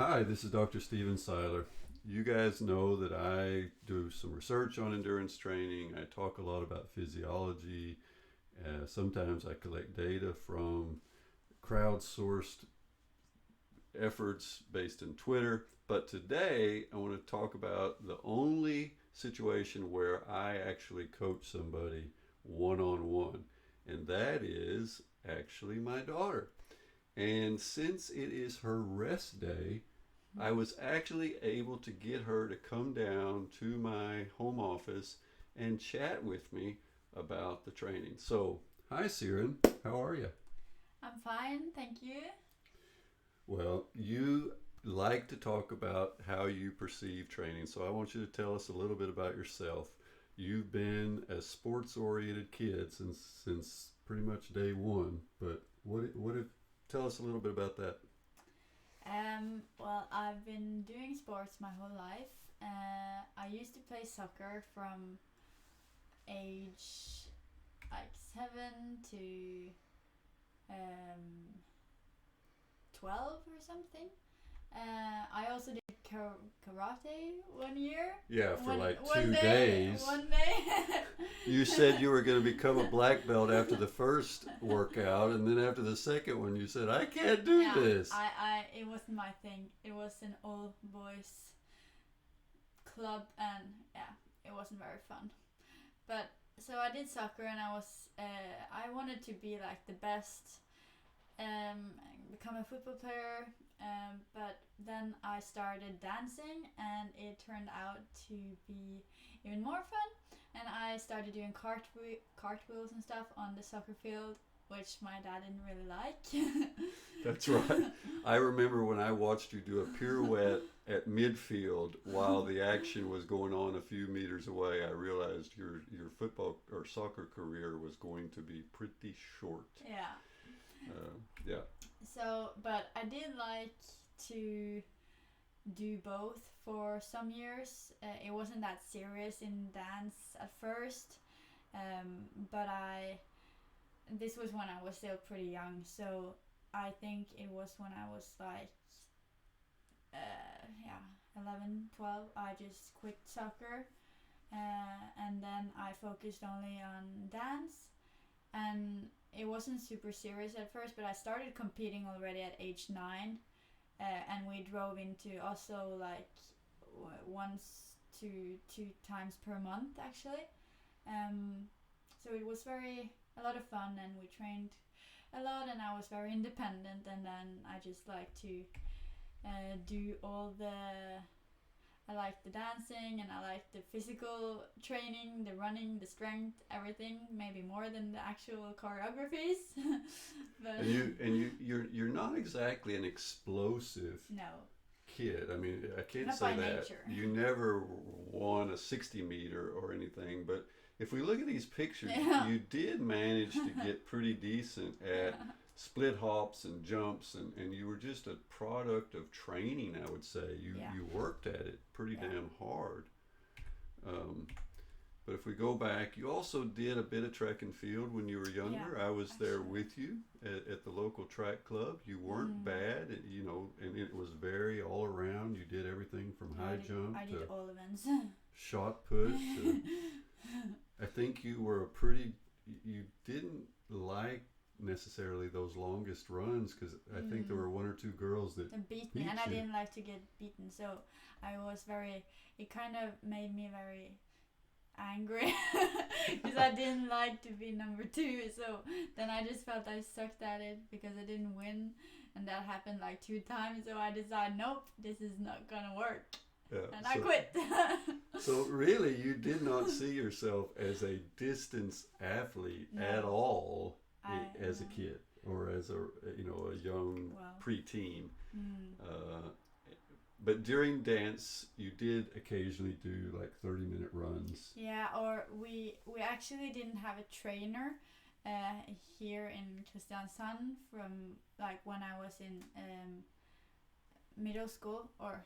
Hi, this is Dr. Steven Seiler. You guys know that I do some research on endurance training. I talk a lot about physiology. Sometimes I collect data from crowdsourced efforts based in Twitter. But today I want to talk about the only situation where I actually coach somebody one on one, and that is actually my daughter. And since it is her rest day, I was actually able to get her to come down to my home office and chat with me about the training. So, hi Siren, how are you? I'm fine, thank you. Well, you like to talk about how you perceive training, so I want you to tell us a little bit about yourself. You've been a sports-oriented kid since pretty much day one, but what if tell us a little bit about that. Well, I've been doing sports my whole life. I used to play soccer from age like 7 to 12 or something. I also did karate 1 year. Yeah, for like One two day, days. one day. You said you were going to become a black belt after the first workout, and then after the second one, you said, "I can't do Yeah, this." it wasn't my thing. It was an all boys club, and yeah, it wasn't very fun. But so I did soccer, and I wanted to be like the best, become a football player. But then I started dancing, and it turned out to be even more fun. And I started doing cartwheels and stuff on the soccer field, which my dad didn't really like. That's right. I remember when I watched you do a pirouette at midfield while the action was going on a few meters away. I realized your football or soccer career was going to be pretty short. Yeah. Yeah. So, but I did like to do both for some years. It wasn't that serious in dance at first, but this was when I was still pretty young. So I think it was when I was like, 11, 12. I just quit soccer, and then I focused only on dance, and it wasn't super serious at first, but I started competing already at age 9, and we drove into Oslo like once to 2 times per month actually. So it was a lot of fun, and we trained a lot, and I was very independent, and then I just like to do all the I like the dancing, and I like the physical training, the running, the strength, everything. Maybe more than the actual choreographies. But You're not exactly an explosive no, kid. I mean, I can't not say by that. nature. You never won a 60 meter or anything, but if we look at these pictures, Yeah. you did manage to get pretty decent at split hops and jumps, and you were just a product of training, I would say. Yeah. You worked at it pretty Yeah. damn hard. Um, but if we go back, you also did a bit of track and field when you were younger. Yeah, I was there actually. with you at the local track club. You weren't bad, and it was very all around. You did everything from Yeah, high jump I to did all events. shot put to I think you didn't like necessarily those longest runs because I think there were one or two girls that And beat me, beat and I you. didn't like to get beaten, so I was it kind of made me very angry because I didn't like to be number 2. So then I just felt I sucked at it because I didn't win, and that happened like 2 times. So I decided, nope, this is not gonna work, Yeah, and I quit. so really, you did not see yourself as a distance athlete No. at all as a No. kid or as a young Well. preteen. Mm. But during dance, you did occasionally do like 30-minute runs. Yeah, or we actually didn't have a trainer here in Kristiansand from like when I was in middle school or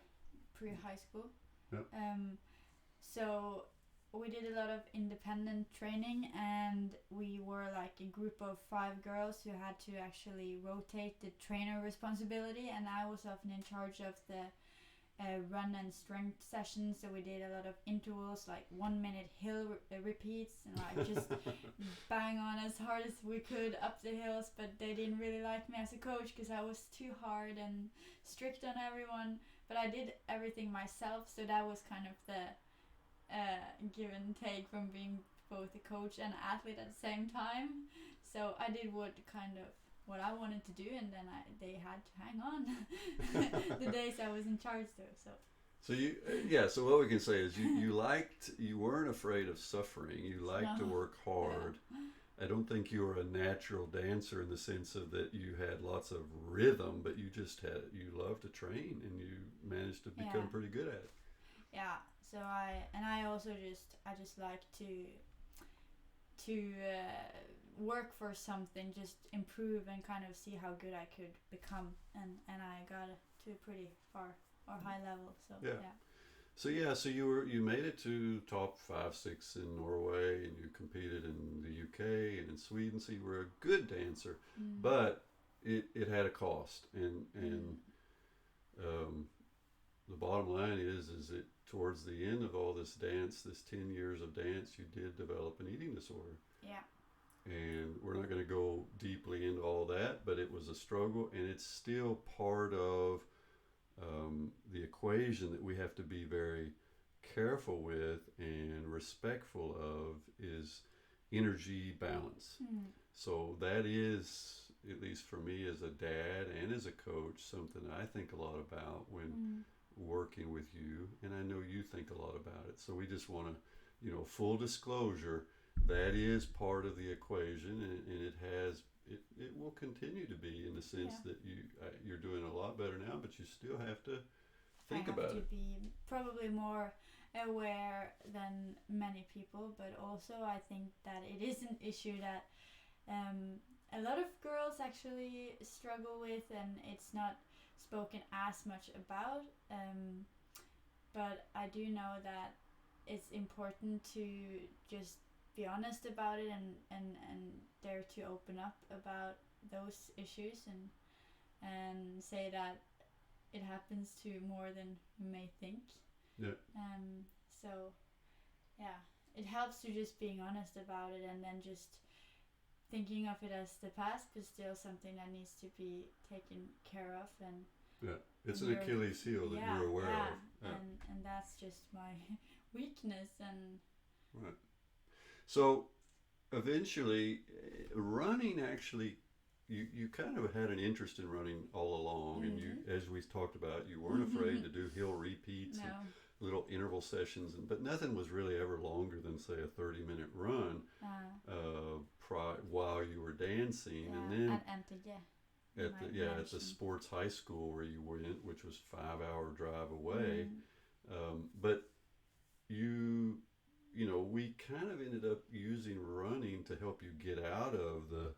pre-high school. Yep. So we did a lot of independent training, and we were like a group of 5 girls who had to actually rotate the trainer responsibility, and I was often in charge of the run and strength sessions. So we did a lot of intervals, like 1 minute hill repeats, and like just bang on as hard as we could up the hills. But they didn't really like me as a coach because I was too hard and strict on everyone. But I did everything myself, so that was kind of the give and take from being both a coach and athlete at the same time. So I did what I wanted to do, and then they had to hang on the days I was in charge though. So what we can say is you weren't afraid of suffering. You liked to work hard. Yeah. I don't think you were a natural dancer in the sense of that you had lots of rhythm, but you loved to train, and you managed to become pretty good at it. Yeah. So I also just like to work for something, just improve and kind of see how good I could become, and I got to a pretty far or high level. So So you made it to top 5, 6 in Norway, and you competed in the UK and in Sweden. So you were a good dancer, but it had a cost, and the bottom line is that towards the end of all this 10 years of dance, you did develop an eating disorder. Yeah. And we're not going to go deeply into all that, but it was a struggle, and it's still part of the equation that we have to be very careful with and respectful of is energy balance. So that is, at least for me as a dad and as a coach, something I think a lot about when working with you, and I know you think a lot about it. So we just want to, full disclosure, that is part of the equation, and it will continue to be, in the sense that you're doing a lot better now, but you still have to think about it. I have to be probably more aware than many people, but also I think that it is an issue that a lot of girls actually struggle with, and it's not spoken as much about, but I do know that it's important to just be honest about it, and dare to open up about those issues, and say that it happens to more than you may think. Yeah. So yeah, it helps to just being honest about it, and then just thinking of it as the past, but still something that needs to be taken care of. And it's an Achilles heel that you're aware of. And that's just my weakness. And right. So eventually, running actually, you kind of had an interest in running all along, and you, as we talked about, you weren't afraid to do hill repeats and little interval sessions, but nothing was really ever longer than, say, a 30-minute run while you were dancing. And then at the sports high school where you went, which was 5-hour drive away, but we kind of ended up using running to help you get out of the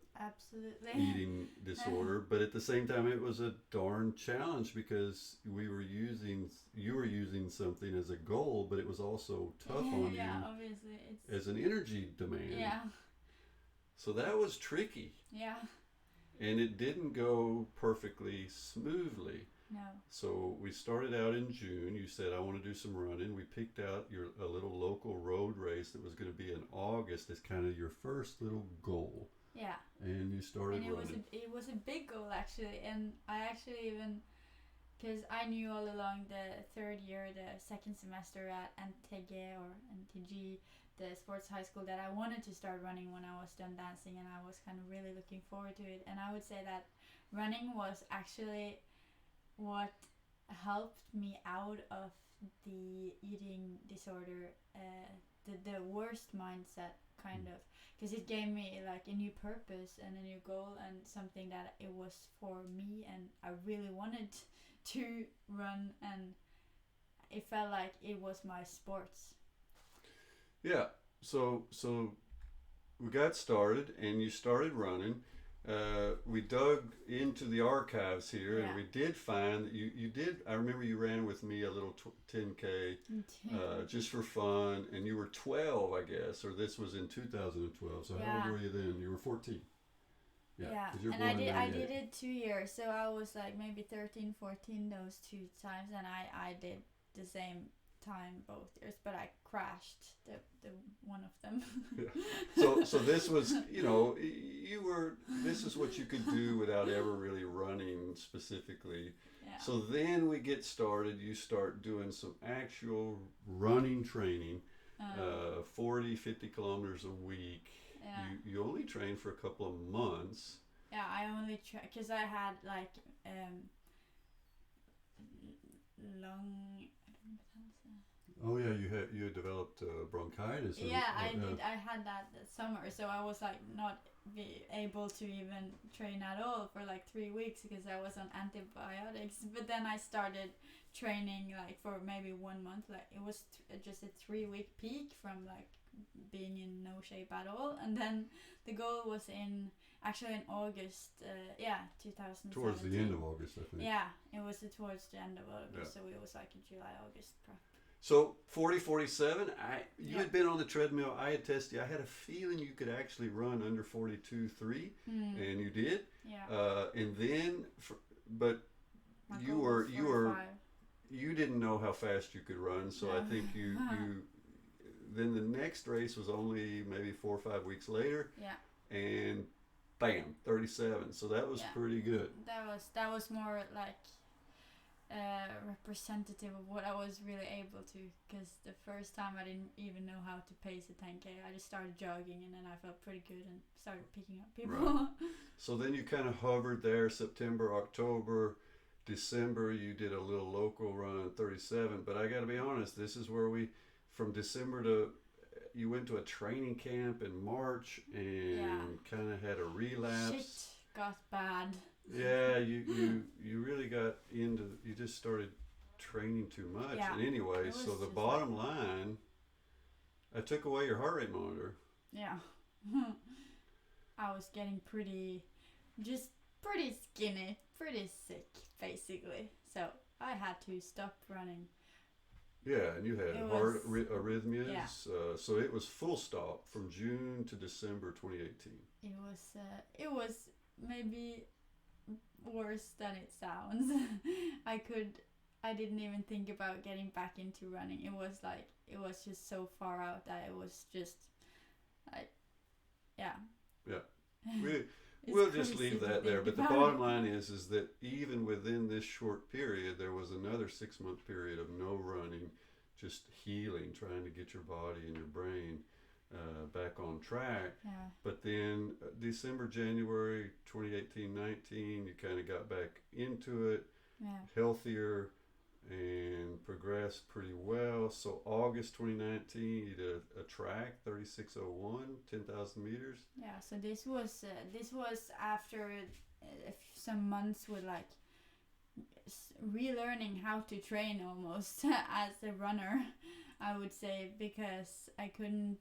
eating disorder, but at the same time it was a darn challenge, because you were using something as a goal, but it was also tough on you obviously as an energy demand. Yeah. So that was tricky. Yeah. And it didn't go perfectly smoothly. No. So we started out in June. You said, I want to do some running. We picked out a little local road race that was going to be in August as kind of your first little goal. Yeah. And you started running. It was a big goal, actually. And I actually even, because I knew all along the third year, the second semester at NTG, the sports high school, that I wanted to start running when I was done dancing, and I was kind of really looking forward to it. And I would say that running was actually what helped me out of the eating disorder, the worst mindset, kind of, because it gave me like a new purpose and a new goal, and something that it was for me, and I really wanted to run, and it felt like it was my sports. Yeah, so we got started, and you started running. we dug into the archives here, Yeah. and we did find that you did. I remember you ran with me a little 10K just for fun, and you were 12, I guess, or this was in 2012. So how old Yeah. were you then? You were 14. Yeah, 'cause you're and born in I 98. did it 2 years, so I was like maybe 13, 14 those two times, and I did the same time both years, but I crashed the one of them. So this was, you were, this is what you could do without ever really running specifically. Yeah. So then we get started. You start doing some actual running training, 40, 50 kilometers a week. Yeah. You only trained for a couple of months. Yeah, I only because I had like lung. Oh yeah, you had developed bronchitis. Yeah, I did. I had that summer, so I was like not be able to even train at all for like 3 weeks because I was on antibiotics. But then I started training like for maybe 1 month. Like it was just a 3 week peak from like being in no shape at all, and then the goal was in August. 2017. Towards the end of August, I think. Yeah, it was towards the end of August, Yeah. so it was like in July, August. So 40, 47, you had been on the treadmill. I had tested you. I had a feeling you could actually run under 42.3, and you did. Yeah. And then, but My you goal were was you were 45. you didn't know how fast you could run. So I think you then the next race was only maybe 4 or 5 weeks later. Yeah. And bam, 37. So that was pretty good. That was more like representative of what I was really able to, because the first time I didn't even know how to pace a 10K. I just started jogging, and then I felt pretty good and started picking up people. Right. So then you kind of hovered there. September, October, December, you did a little local run, 37. But I got to be honest, this is where from December to, you went to a training camp in March and kind of had a relapse. Shit got bad. Yeah, you really got into, you just started training too much. Yeah. And anyway, so the bottom line, I took away your heart rate monitor. Yeah. I was getting pretty skinny, pretty sick, basically. So I had to stop running. Yeah, and you had heart arrhythmias. Yeah. So it was full stop from June to December 2018. It was maybe worse than it sounds. I didn't even think about getting back into running. It was just so far out that it was just like, yeah. We'll just leave that there. But the bottom line is that even within this short period, there was another 6-month period of no running, just healing, trying to get your body and your brain back on track. Yeah. But then December, January 2018-19, you kind of got back into it, healthier, and progressed pretty well. So August 2019, you did a track, 3601, 10,000 meters. Yeah, so this was after some months with like relearning how to train almost as a runner, I would say, because I couldn't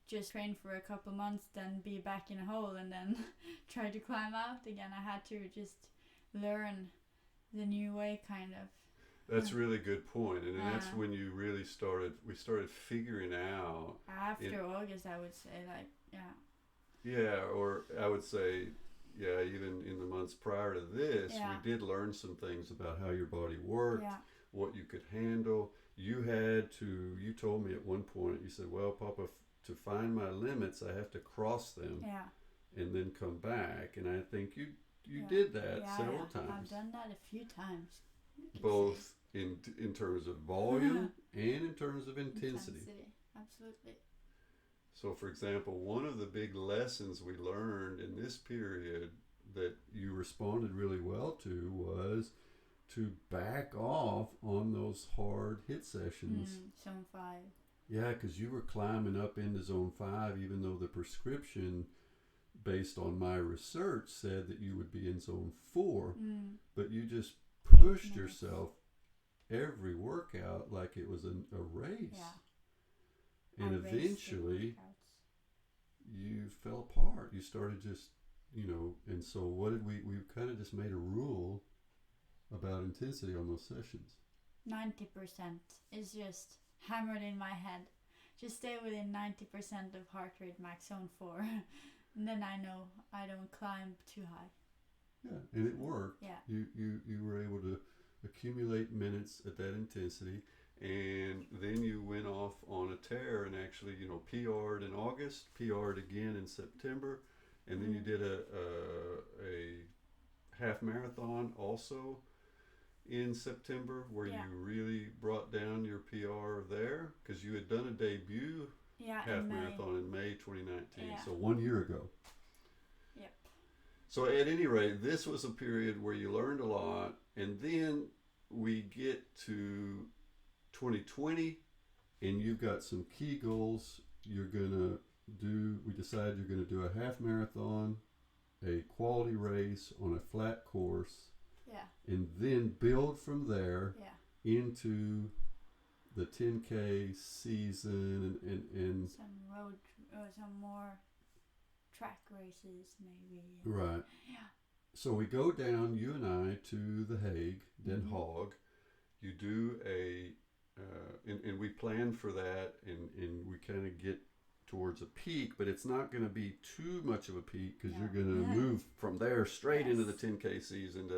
just train for a couple months, then be back in a hole and then try to climb out again. I had to just learn the new way, kind of. That's a really good point, and that's when you really we started figuring out. After August, I would say, like, Yeah, or I would say, even in the months prior to this, we did learn some things about how your body worked, what you could handle. You told me at one point, you said, well, Papa, to find my limits, I have to cross them and then come back. And I think you did that several times. I've done that a few times. Both in terms of volume and in terms of intensity. Absolutely. So, for example, one of the big lessons we learned in this period that you responded really well to was to back off on those hard hit sessions. Zone 5. Yeah, because you were climbing up into zone 5, even though the prescription, based on my research, said that you would be in zone 4, but you just pushed yourself every workout like it was a race. And eventually you fell apart. You started just And so what did we kind of just made a rule about intensity on those sessions. 90% is just hammered in my head. Just stay within 90% of heart rate max zone 4. And then I know I don't climb too high. Yeah, and it worked. Yeah. You were able to accumulate minutes at that intensity, and then you went off on a tear and actually, PR'd in August, PR'd again in September, and then you did a half marathon also in September where you really brought down your PR there because you had done a debut half marathon in May 2019, so 1 year ago. Yep. So at any rate, this was a period where you learned a lot, and then we get to 2020 and you've got some key goals. We decide you're going to do a half marathon, a quality race on a flat course, and then build from there into the 10K season and some more track races maybe. Right. Yeah. So we go down, you and I, to The Hague, Den Haag. You do and we plan for that, and we kind of get towards a peak, but it's not going to be too much of a peak because you're going to move from there straight into the 10K season.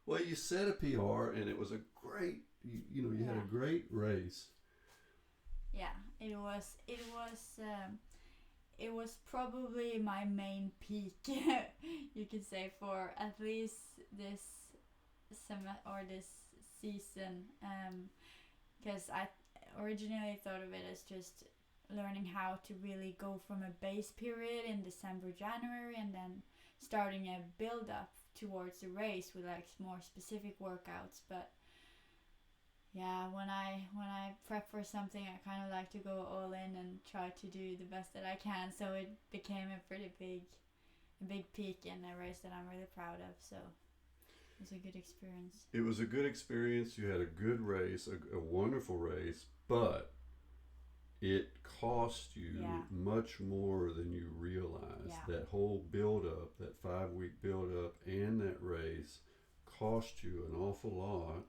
Well, you set a PR, and it was a great, you had a great race. Yeah, it was probably my main peak, you could say, for at least this this season, because I originally thought of it as just learning how to really go from a base period in December, January, and then starting a build up towards the race with like more specific workouts. But yeah, when I prep for something, I kind of like to go all in and try to do the best that I can. So it became a pretty big peak in a race that I'm really proud of. So it was a good experience. It was a good experience. You had a good race, a wonderful race, but it cost you much more than you realized. Yeah. That whole build-up, that 5-week build-up, and that race cost you an awful lot.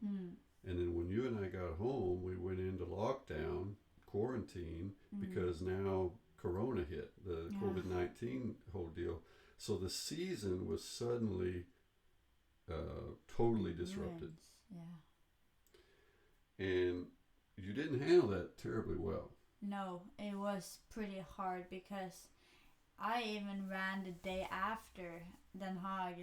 And then when you and I got home, we went into lockdown, quarantine, because now Corona hit, the COVID-19 whole deal. So the season was suddenly totally disrupted. Yeah. And you didn't handle that terribly well. No, it was pretty hard because I even ran the day after Den Haag,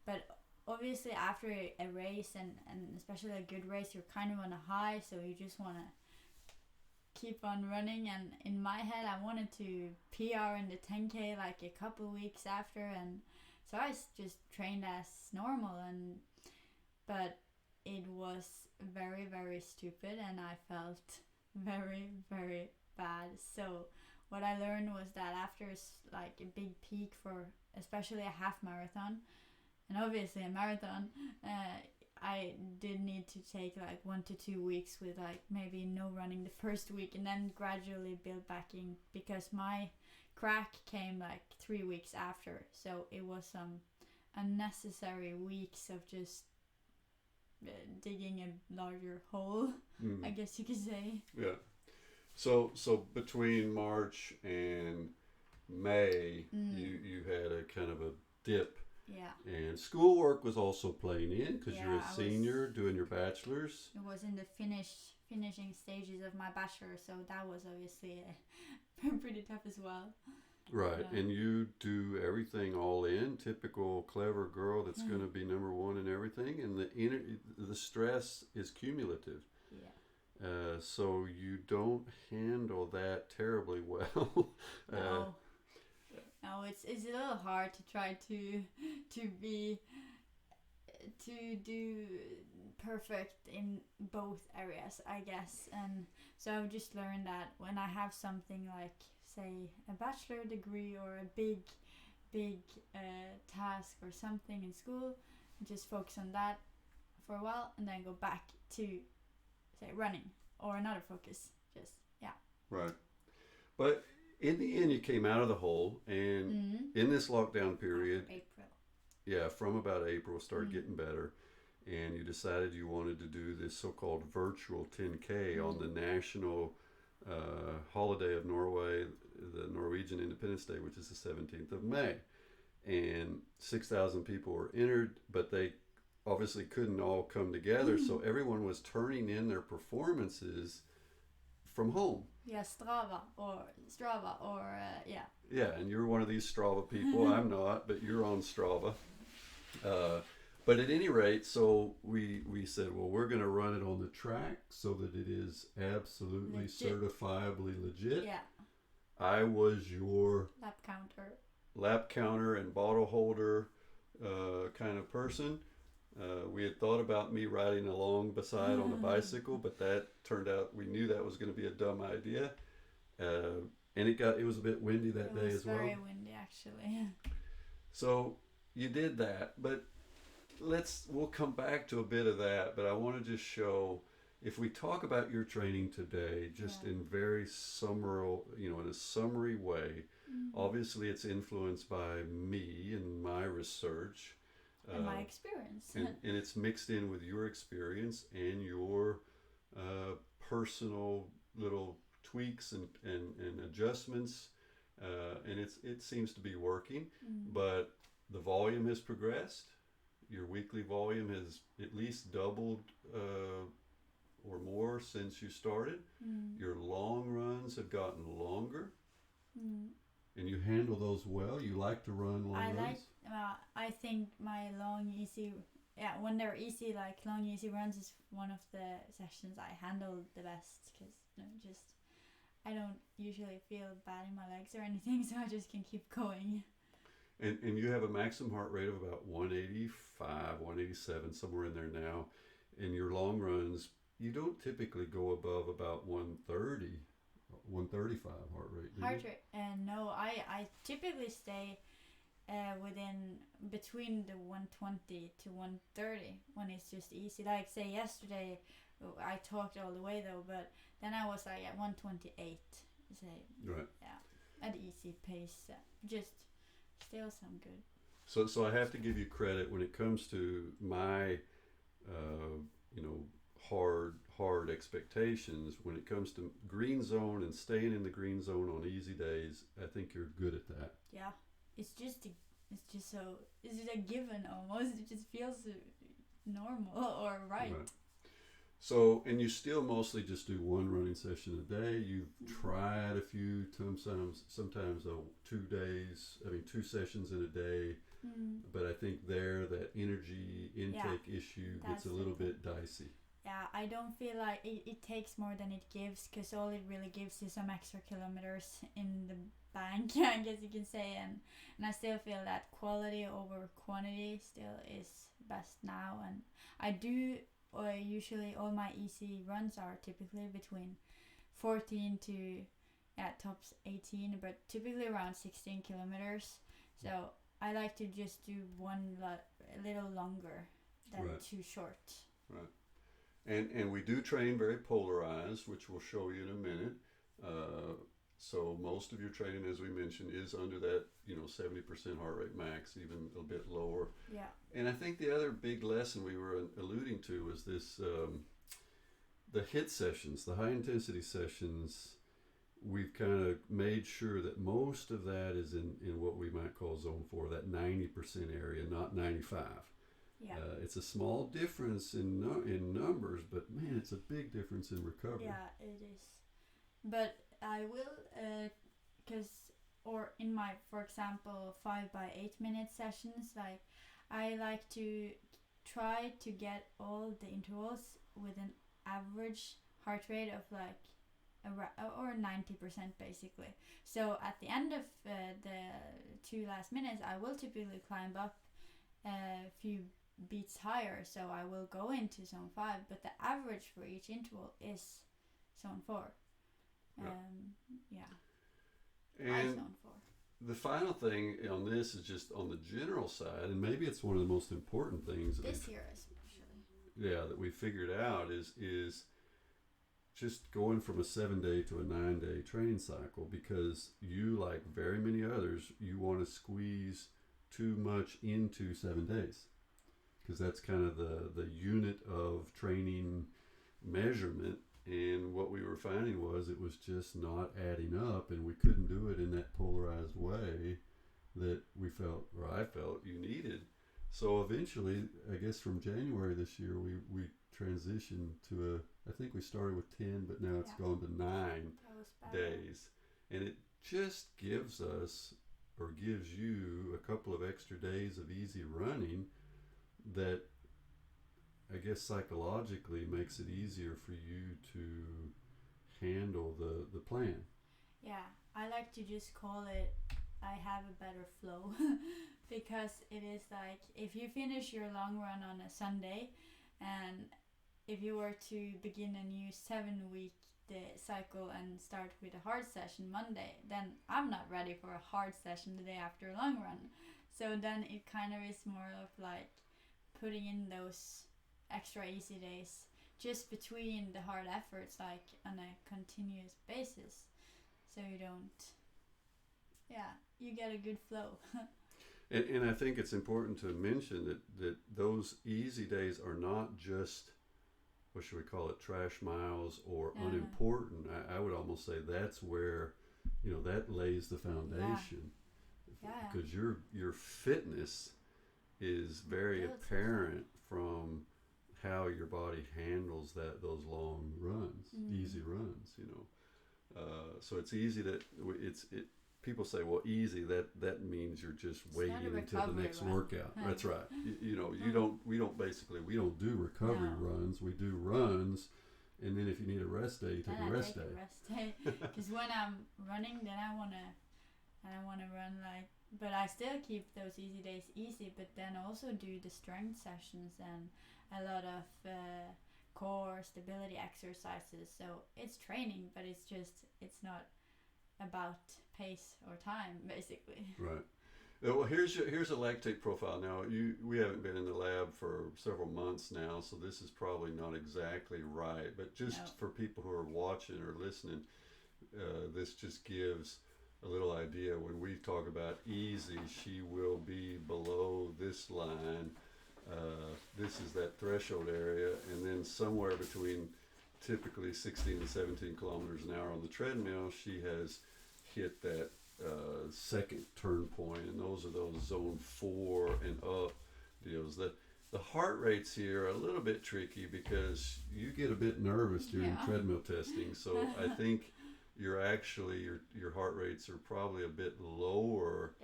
but obviously after a race and especially a good race, you're kind of on a high, so you just want to keep on running. And in my head, I wanted to PR in the 10K like a couple weeks after, and so I just trained as normal, but it was very, very stupid, and I felt very, very bad. So what I learned was that after like a big peak for especially a half marathon, and obviously a marathon, I did need to take like 1 to 2 weeks with like maybe no running the first week, and then gradually build back in, because my crack came like 3 weeks after. So it was some unnecessary weeks of just digging a larger hole, I guess you could say. Yeah. So between March and May, you had a kind of a dip. Yeah. And schoolwork was also playing in because you're a senior doing your bachelor's. It was in the finishing stages of my bachelor, so that was obviously pretty tough as well. Right, and you do everything all in, typical clever girl that's going to be number one in everything, and the stress is cumulative. Yeah. So you don't handle that terribly well. No, it's a little hard to try to do perfect in both areas, I guess. And so I've just learned that when I have something like, say, a bachelor degree or a big task or something in school, just focus on that for a while and then go back to, say, running or another focus. Just Right. But In the end, you came out of the hole, and in this lockdown period, April. yeah, from about April, started Mm. getting better, and you decided you wanted to do this so-called virtual 10K on the national holiday of Norway, the Norwegian Independence Day, which is the 17th of May. And 6,000 people were entered, but they obviously couldn't all come together, so everyone was turning in their performances from home. Yeah, Strava, or yeah. Yeah, and you're one of these Strava people. I'm not, but you're on Strava. But at any rate, so we said, well, we're going to run it on the track so that it is absolutely Legit. certifiably legit. Yeah. I was your lap counter and bottle holder kind of person. We had thought about me riding along beside on a bicycle, but that turned out we knew that was going to be a dumb idea. And it was a bit windy that day as well. It was very windy, actually. So you did that, but we'll come back to a bit of that. But I want to just show, if we talk about your training today, just in very summary, in a summary way. Obviously, it's influenced by me and my research. And my experience. and it's mixed in with your experience and your personal little tweaks and adjustments. And it seems to be working. But the volume has progressed. Your weekly volume has at least doubled or more since you started. Your long runs have gotten longer. And you handle those well. You like to run long runs? I think my long, easy, when they're easy, like long, easy runs is one of the sessions I handle the best, because I don't usually feel bad in my legs or anything, so I just can keep going. And you have a maximum heart rate of about 185, 187, somewhere in there now. In your long runs, you don't typically go above about 130, 135 heart rate. No, I typically stay within between the 120 to 130 when it's just easy. Like say yesterday, I talked all the way though, but then I was like at 128. Say, right. Yeah, at easy pace. Just still some good. So I have to give you credit when it comes to my, hard expectations. When it comes to green zone and staying in the green zone on easy days, I think you're good at that. Yeah, it's just a given almost. It just feels normal or right. So, and you still mostly just do one running session a day. You've tried a few sometimes 2 sessions in a day. But I think that energy intake issue gets a little bit dicey. Yeah, I don't feel like it takes more than it gives, because all it really gives is some extra kilometers in the bank, I guess you can say. And I still feel that quality over quantity still is best now. And I do usually all my easy runs are typically between 14 to tops 18, but typically around 16 kilometers. So I like to just do one a little longer than too short. Right. And we do train very polarized, which we'll show you in a minute. So most of your training, as we mentioned, is under that 70% heart rate max, even a bit lower. Yeah. And I think the other big lesson we were alluding to was this: the HIIT sessions, the high intensity sessions. We've kind of made sure that most of that is in what we might call zone 4, that 90% area, not 95. Yeah. It's a small difference in numbers, but man, it's a big difference in recovery. Yeah, it is. But I will, in my, for example, 5 by 8 minute sessions, like I like to try to get all the intervals with an average heart rate of like or 90% basically. So at the end of the 2 last minutes, I will typically climb up a few beats higher, so I will go into zone 5, but the average for each interval is zone 4. And zone 4. The final thing on this is just on the general side, and maybe it's one of the most important things this year especially. That we figured out is just going from a 7-day to a 9-day training cycle, because you, like very many others, you want to squeeze too much into 7 days, because that's kind of the unit of training measurement. And what we were finding was it was just not adding up, and we couldn't do it in that polarized way that we felt, or I felt, you needed. So eventually, I guess from January this year, we transitioned to I think we started with 10, but now it's gone to 9 days. And it just gives us, or gives you, a couple of extra days of easy running that I guess psychologically makes it easier for you to handle the plan. Yeah, I like to just call it I have a better flow because it is like if you finish your long run on a Sunday, and if you were to begin a new 7-week cycle and start with a hard session Monday, then I'm not ready for a hard session the day after a long run. So then it kind of is more of like putting in those extra easy days just between the hard efforts, like on a continuous basis, so you don't, you get a good flow. And I think it's important to mention that those easy days are not just, what should we call it, trash miles or unimportant. I would almost say that's where, that lays the foundation. Because your fitness is very apparent from how your body handles those long runs, easy runs, so it's easy that people say, well, easy, that means you're just waiting until the next workout. That's right. We don't do recovery runs. We do runs, and then if you need a rest day, you take a rest day. Because when I'm running, then I wanna run like, but I still keep those easy days easy, but then also do the strength sessions and a lot of core stability exercises. So it's training, but it's not about pace or time, basically. Right. Well, here's a lactate profile. Now, we haven't been in the lab for several months now, so this is probably not exactly right. But just for people who are watching or listening, this just gives a little idea. When we talk about easy, she will be below this line. This is that threshold area, and then somewhere between typically 16 and 17 kilometers an hour on the treadmill, she has hit that second turn point, and those are those zone 4 and up deals. The heart rates here are a little bit tricky because you get a bit nervous during treadmill testing, so I think your heart rates are probably a bit lower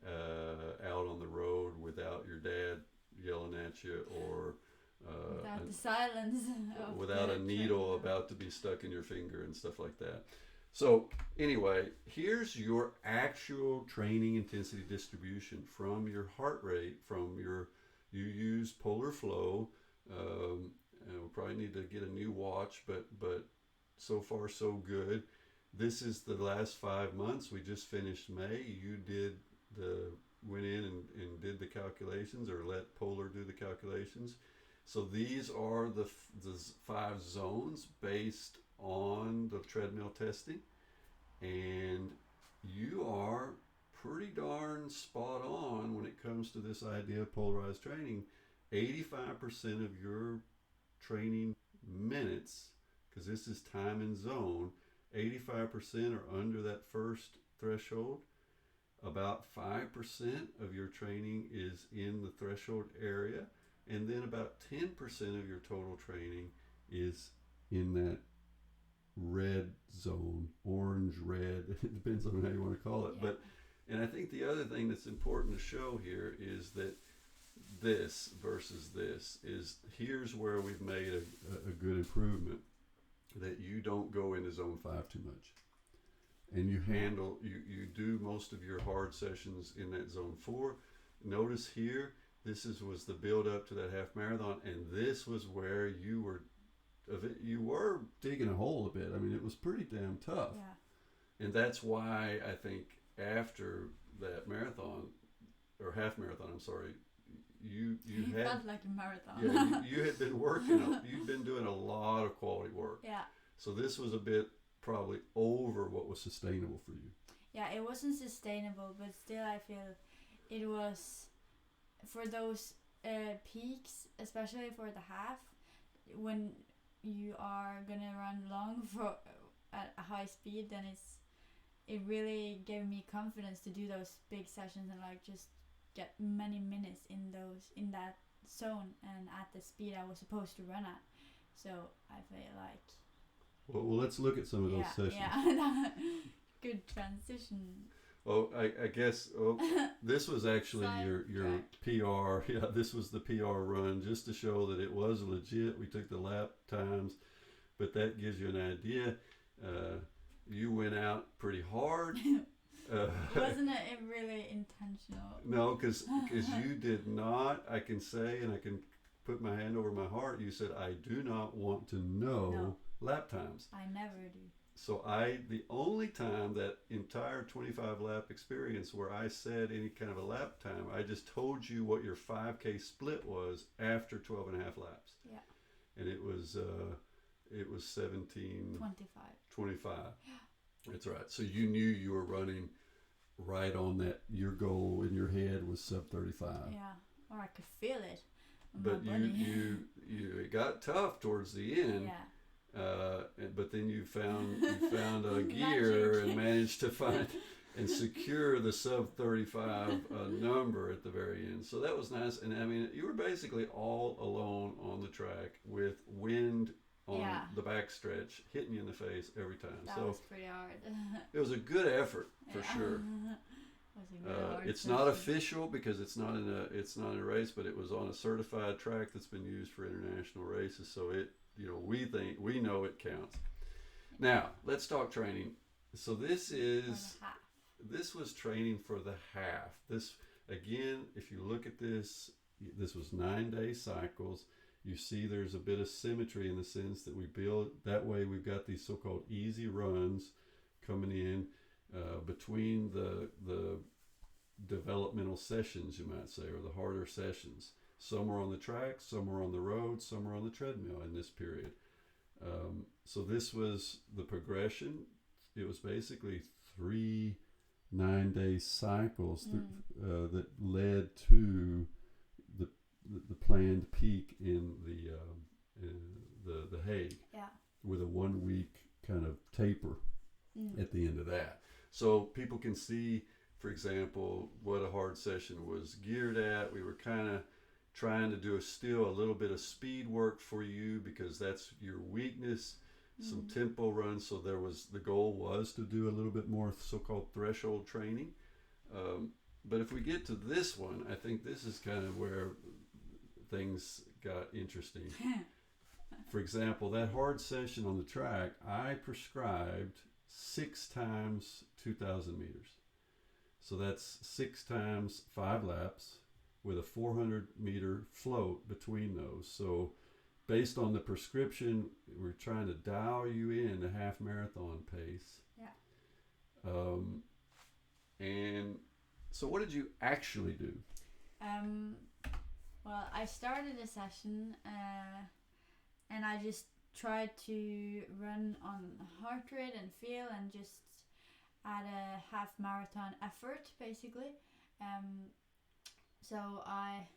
out on the road without your dad yelling at you, or without the silence, without a needle about to be stuck in your finger and stuff like that. So anyway, here's your actual training intensity distribution from your heart rate, you use Polar Flow, and we'll probably need to get a new watch, but so far so good. This is the last 5 months. We just finished May. You went in and did the calculations, or let Polar do the calculations. So these are the 5 zones based on the treadmill testing, and you are pretty darn spot on when it comes to this idea of polarized training. 85% of your training minutes, because this is time and zone, 85% are under that first threshold. About 5% of your training is in the threshold area, and then about 10% of your total training is in that red zone, orange, red, it depends on how you want to call it. And I think the other thing that's important to show here is that this versus this is, here's where we've made a good improvement, that you don't go into zone 5 too much. And you do most of your hard sessions in that zone 4. Notice here, this was the build up to that half marathon, and this was where you were digging a hole a bit. I mean, it was pretty damn tough. Yeah. And that's why I think after that marathon, or half marathon, I'm sorry, you felt like a marathon. Yeah, you had been working. You'd been doing a lot of quality work. Yeah. So this was a bit probably over what was sustainable for you. Yeah, it wasn't sustainable, but still I feel it was for those peaks, especially for the half, when you are gonna run long for at a high speed, then it really gave me confidence to do those big sessions and like just get many minutes in that zone and at the speed I was supposed to run at. So I feel like Well, let's look at some of those sessions. Yeah, good transition. Oh, I guess this was actually your PR. Yeah, this was the PR run just to show that it was legit. We took the lap times, but that gives you an idea. You went out pretty hard. Wasn't it really intentional? No, because you did not. I can say, and I can put my hand over my heart. You said, I do not want to know lap times. I never do. So the only time that entire 25 lap experience where I said any kind of a lap time, I just told you what your 5K split was after 12 and a half laps. Yeah. And it was 25. That's right. So you knew you were running right on that. Your goal in your head was sub 35. Yeah. Or I could feel it. But you it got tough towards the end. Yeah. But then you found a gear and managed to find and secure the sub 35 number at the very end. So that was nice. And I mean, you were basically all alone on the track with wind on the backstretch hitting you in the face every time. That was pretty hard. It was a good effort for sure. It's not official because it's not in a race, but it was on a certified track that's been used for international races. So we know it counts. Now let's talk training. So this was training for the half. This again, if you look at this was 9-day cycles. You see there's a bit of symmetry in the sense that we build that way. We've got these so-called easy runs coming in between the developmental sessions, you might say, or the harder sessions. Some are on the track, some are on the road, some are on the treadmill in this period. So this was the progression. It was basically 3 9-day cycles that led to the planned peak in the Hague, with a 1 week kind of taper at the end of that. So people can see, for example, what a hard session was geared at. We were kind of trying to do still a little bit of speed work for you because that's your weakness, some tempo runs. So the goal was to do a little bit more so-called threshold training. But if we get to this one, I think this is kind of where things got interesting. For example, that hard session on the track, I prescribed 6 times 2,000 meters. So that's 6 times 5 laps with a 400 meter float between those. So based on the prescription, we're trying to dial you in to half marathon pace. Yeah. And so what did you actually do? Well, I started a session and I just tried to run on heart rate and feel and just add a half marathon effort basically. So I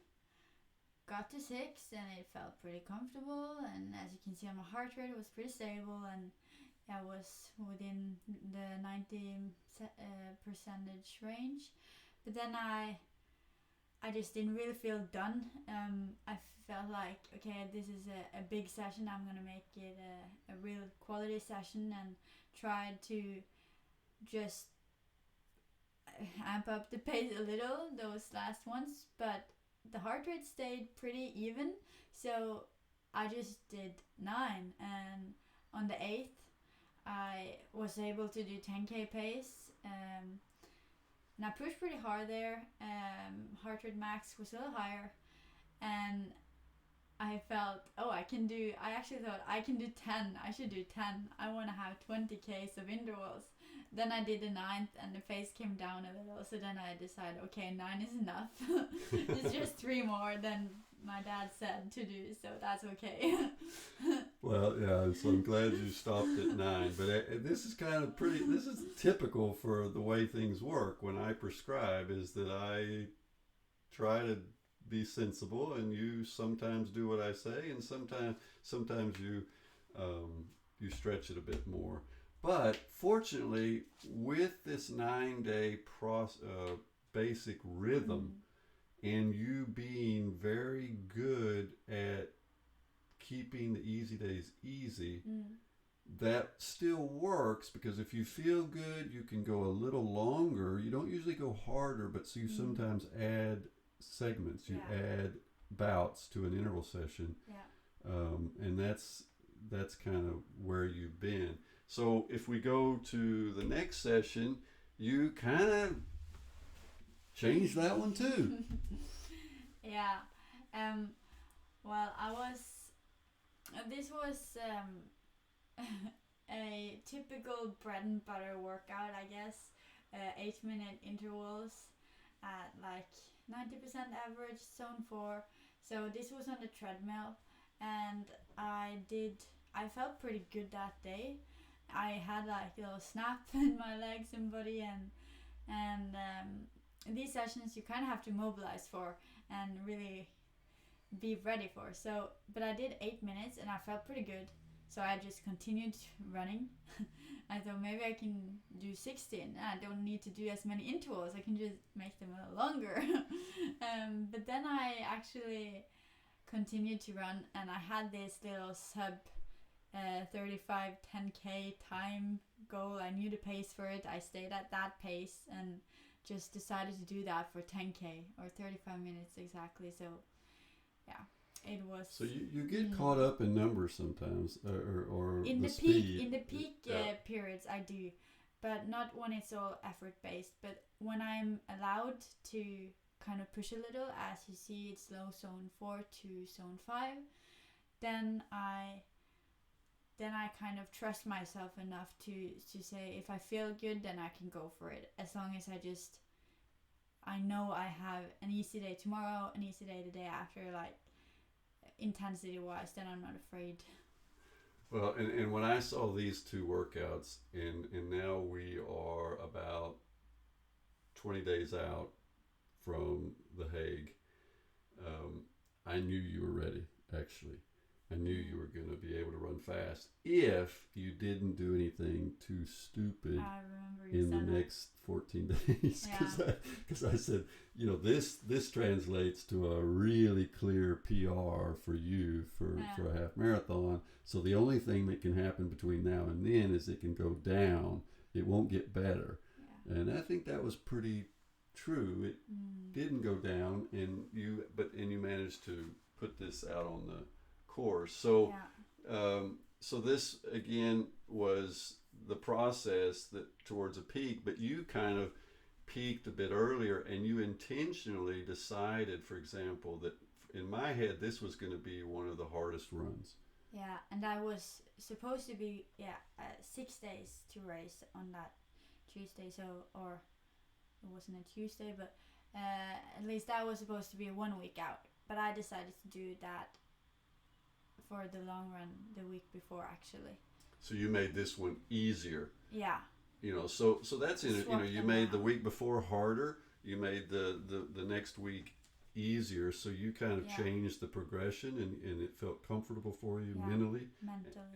got to 6 and it felt pretty comfortable, and as you can see on my heart rate it was pretty stable, and I was within the 90 percentage range. But then I just didn't really feel done. I felt like, okay, this is a big session. I'm gonna make it a real quality session, and tried to just amp up the pace a little those last ones. But the heart rate stayed pretty even, so I just did 9, and on the 8th I was able to do 10k pace. And I pushed pretty hard there. Heart rate max was a little higher, and I felt, I actually thought I can do 10. I should do 10. I want to have 20Ks of intervals. Then I did the 9th and the pace came down a little. So then I decided, okay, 9 is enough. It's just 3 more, then my dad said to do, so that's okay. Well, yeah, so I'm glad you stopped at 9. But this is kind of this is typical for the way things work when I prescribe, is that I try to be sensible, and you sometimes do what I say, and sometimes you stretch it a bit more. But fortunately, with this 9-day basic rhythm, and you being very good at keeping the easy days easy, that still works, because if you feel good, you can go a little longer. You don't usually go harder, but so you sometimes add segments. You add bouts to an interval session, and that's kind of where you've been. So if we go to the next session, you kind of change that one too. Yeah. Well, this was a typical bread and butter workout, I guess. 8-minute intervals at like 90% average, zone 4. So this was on the treadmill, and I felt pretty good that day. I had like a little snap in my legs and body, and these sessions you kind of have to mobilize for and really be ready for. So, but I did 8 minutes and I felt pretty good. So I just continued running. I thought maybe I can do 16. I don't need to do as many intervals. I can just make them a little longer. But then I actually continued to run, and I had this little sub 35 10k time goal. I knew the pace for it. I stayed at that pace and just decided to do that for 10k or 35 minutes exactly. So yeah, it was. So you get caught up in numbers sometimes, or in the speed. In the peak periods I do, but not when it's all effort based. But when I'm allowed to kind of push a little, as you see, it's low zone 4 to zone 5, then I kind of trust myself enough to say, if I feel good, then I can go for it. As long as I know I have an easy day tomorrow, an easy day the day after, like intensity wise, then I'm not afraid. Well, and when I saw these two workouts, and now we are about 20 days out from The Hague, I knew you were ready, actually. I knew you were going to be able to run fast if you didn't do anything too stupid in the next 14 days. Because I said, this translates to a really clear PR for you for a half marathon. So the only thing that can happen between now and then is it can go down. It won't get better. Yeah. And I think that was pretty true. It didn't go down, and you managed to put this out on the course. So so this again was the process that towards a peak, but you kind of peaked a bit earlier, and you intentionally decided, for example, that in my head this was going to be one of the hardest runs. Yeah, and I was supposed to be 6 days to race on that Tuesday, or it wasn't a Tuesday, but at least that was supposed to be 1 week out. But I decided to do that for the long run the week before, actually. So you made this one easier. Yeah. So that's in it. You made the week before harder. You made the next week easier. So you kind of changed the progression, and it felt comfortable for you mentally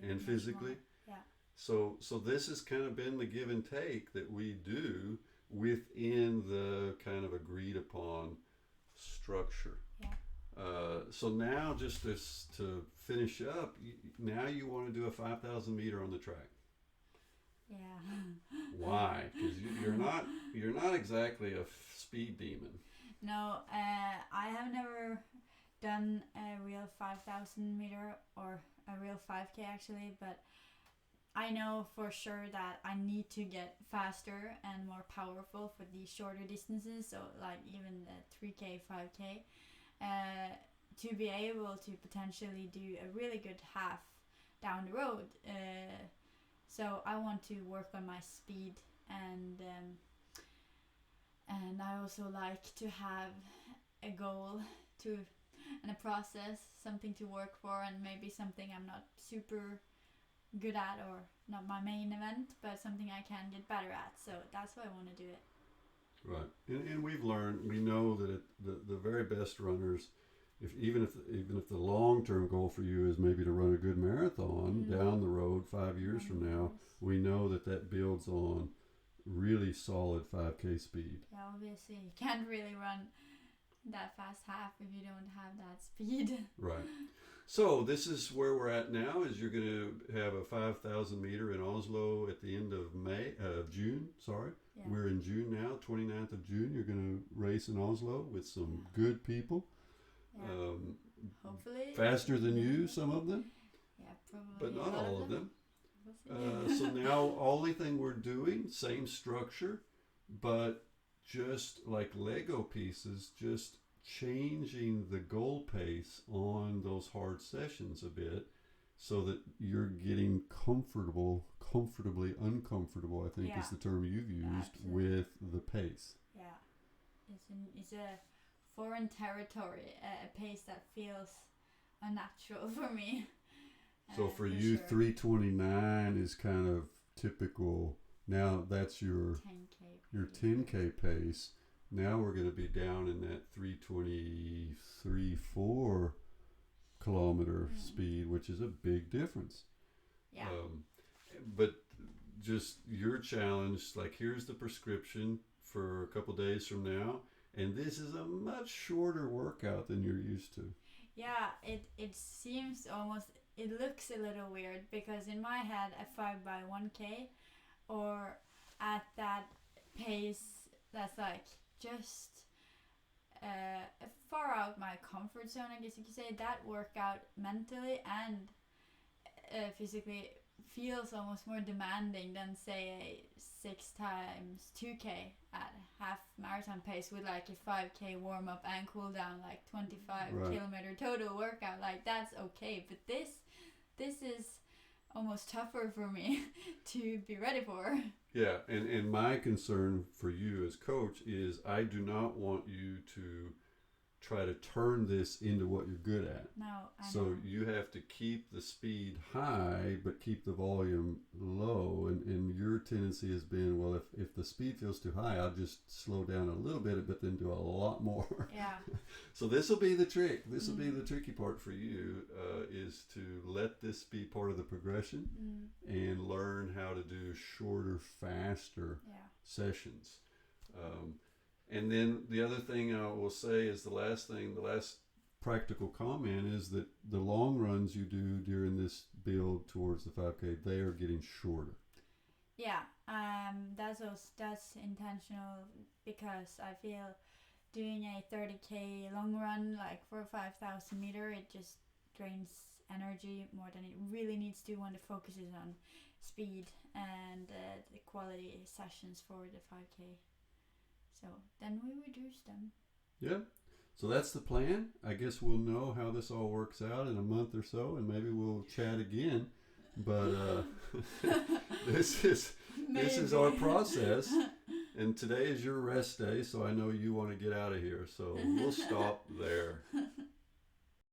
and physically. Yeah. So this has kind of been the give and take that we do within the kind of agreed upon structure. Yeah. So now, just to finish up, now you want to do a 5,000 meter on the track. Yeah. Why? Because you're not exactly a speed demon. No, I have never done a real 5,000 meter or a real 5K actually, but I know for sure that I need to get faster and more powerful for these shorter distances. So like even the 3K, 5K. To be able to potentially do a really good half down the road. So I want to work on my speed, and I also like to have a goal to and a process, something to work for, and maybe something I'm not super good at, or not my main event, but something I can get better at. So that's why I want to do it. Right, and we've learned. We know that the very best runners, even if the long term goal for you is maybe to run a good marathon down the road 5 years from now, we know that builds on really solid 5K speed. Yeah, obviously you can't really run that fast half if you don't have that speed. Right. So this is where we're at now. Is you're going to have a 5,000 meter in Oslo at the end of June. Sorry, Yeah. we're in June now. 29th of June. You're going to race in Oslo with some good people. Yeah. Hopefully. Faster than you, some of them. Yeah, probably. But not all of them. We'll see. So now, only thing we're doing, same structure, but just like Lego pieces, just changing the goal pace on those hard sessions a bit, so that you're getting comfortably uncomfortable, I think is the term you've used, with the pace. Yeah, it's a foreign territory, a pace that feels unnatural for me. So for you, sure. 3:29 is kind of typical. Now that's your 10K pace. Now we're going to be down in that 3:23-4 kilometer speed, which is a big difference. Yeah. But just your challenge, like here's the prescription for a couple days from now, and this is a much shorter workout than you're used to. Yeah, it seems almost, it looks a little weird, because in my head a 5x1K or at that pace that's like just far out my comfort zone, I guess you could say, that workout mentally and physically feels almost more demanding than say a 6x2K at half marathon pace with like a 5K warm up and cool down, like 25 kilometer total workout. Like that's okay, but this is almost tougher for me to be ready for. Yeah, and my concern for you as coach is I do not want you to try to turn this into what you're good at. No, I so know. You have to keep the speed high but keep the volume low, and your tendency has been, well, if the speed feels too high, I'll just slow down a little bit but then do a lot more. Yeah. So this will be the trick. This will be the tricky part for you, is to let this be part of the progression and learn how to do shorter, faster sessions. And then the other thing I will say is the last practical comment is that the long runs you do during this build towards the 5K, they are getting shorter. Yeah, that's intentional, because I feel doing a 30K long run like for 5,000 meter, it just drains energy more than it really needs to when it focuses on speed and the quality sessions for the 5K. So then we reduce them. Yeah. So that's the plan. I guess we'll know how this all works out in a month or so, and maybe we'll chat again. But this is our process. And today is your rest day, so I know you want to get out of here. So we'll stop there.